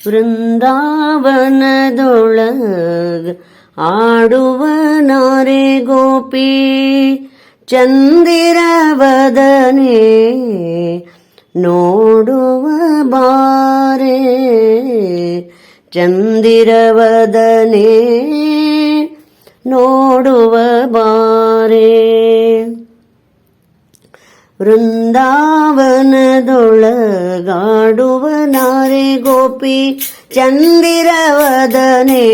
ವೃಂದಾವನದೊಳಗ ಆಡುವ ನಾರೆ ಗೋಪಿ ಚಂದಿರವದನೆ ನೋಡುವ ಬಾರೆ ಚಂದಿರವದನೆ ನೋಡುವ ಬಾರೆ. ವೃಂದಾವನದೊಳಗಾಡುವ ನಾರೆ ಗೋಪಿ ಚಂದಿರವದನೆ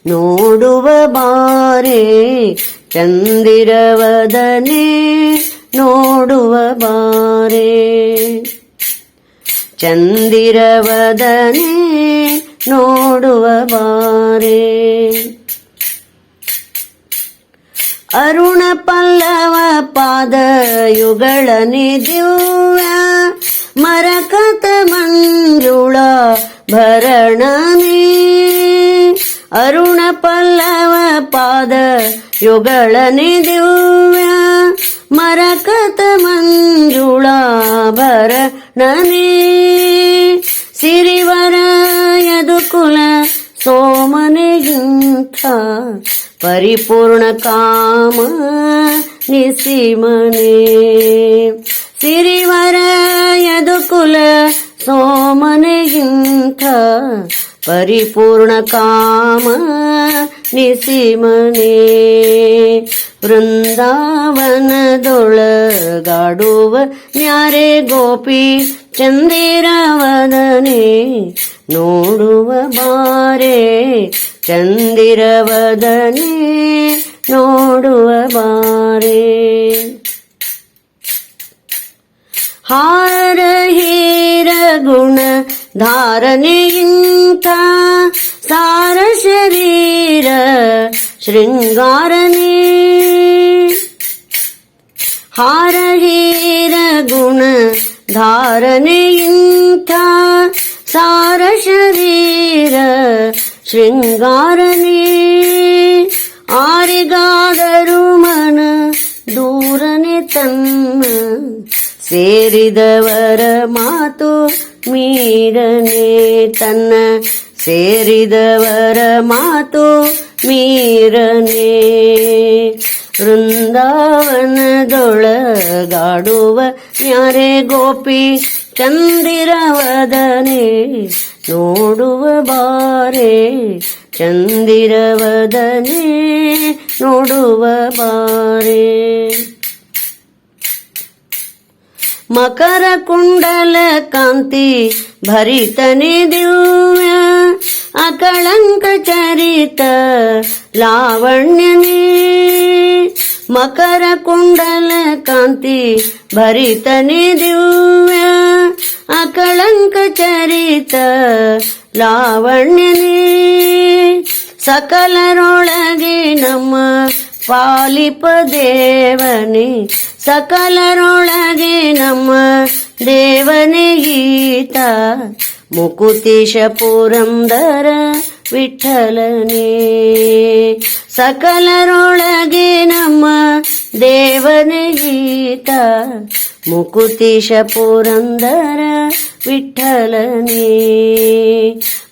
ನೋಡುವ ಬಾರೆ ಚಂದಿರವದನೆ ನೋಡುವ ಬಾರೆ ಚಂದಿರವದನೆ ನೋಡುವ ಬಾರೆ. ಅರುಣ ಪಲ್ಲವ ಪಾದಯುಗಳನೆ ದಿವ್ಯ ಮರಕತ ಮಂಜುಳ ಭರಣನೆ ಅರುಣ ಪಲ್ಲವ ಪಾದಯುಗಳನೆ ದಿವ್ಯ ಮರಕತ ಮಂಜುಳ ಭರಣನೆ ಸಿರಿವರ ಯದುಕುಲ ಸೋಮನೆಗಿಂತ ಪರಿಪೂರ್ಣ ಕಾಮ ನಿಸಿಮನೆ ಸಿರಿವರ ಯದುಕುಲ ಸೋಮನೆಗಿಂತ ಪರಿಪೂರ್ಣ ಕಾಮ ನಿಸಿಮನೆ. ವೃಂದಾವನದೊಳಗಾಡುವ ನ್ಯಾರೆ ಗೋಪಿ ಚಂದಿರವದನೆ ನೋಡುವ ಬಾರೆ ಚಂದಿರವದನೆ ನೋಡುವ ಬಾರೆ. ಹಾರ ಹೀರ ಗುಣ ಧಾರಣೆಯಿಂದ ಸಾರ ಶರೀರ ಶೃಂಗಾರನೆ ಹಾರ ಹೀರ ಗುಣ ಧಾರಣೆಯಿಂದ ಸಾರ ಶರೀರ ಶೃಂಗಾರನೆ ಆರಿಗಾದರೂ ಮನ ದೂರನೆ ತನ್ನ ಸೇರಿದವರ ಮಾತು ಮೀರನೆ ತನ್ನ ಸೇರಿದವರ ಮಾತು ಮೀರನೆ. ವೃಂದಾವನದೊಳಗಾಡುವ ನ್ಯಾರೆ ಗೋಪಿ ಚಂದಿರವದನೆ ನೋಡುವ ಬಾರೆ ಚಂದಿರವದನೆ ನೋಡುವ ಬಾರೆ. ಮಕರ ಕುಂಡಲ ಕಾಂತಿ ಭರಿತನೆ ದಿವ್ಯ ಅಕಳಂಕ ಚರಿತ ಲಾವಣ್ಯನೇ ಮಕರ ಕುಂಡಲ ಕಾಂತಿ ಭರಿತನೆ ದಿವ್ಯ ಅಕಳಂಕ ಚರಿತ ಲಾವಣ್ಯನೇ ಸಕಲರೊಳಗೆ ನಮ್ಮ ಪಾಲಿಪ ದೇವನೇ ಸಕಲರೊಳಗೆ ನಮ್ಮ ದೇವನೇ ಗೀತ ಮುಕುತೀಶ ಪುರಂದರ ವಿಠಲನೇ ಸಕಲರೊಳಗೆ ನಮ್ಮ ದೇವನೇ ಗೀತ ಮುಕುತೀಶ ಪುರಂದರ ವಿಠಲನೇ.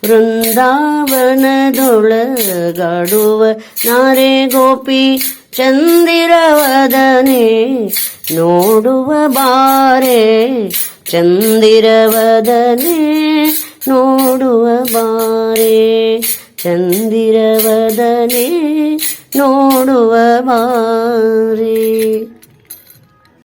ವೃಂದಾವನದೊಳಗಾಡುವ ನಾರೆ ಗೋಪಿ ಚಂದಿರವದನೆ ನೋಡುವ ಬಾರೆ ಚಂದಿರವದನೆ ನೋಡುವ ಬಾರೆ ಚಂದಿರವದನೆ ನೋಡುವ ಬಾರೆ.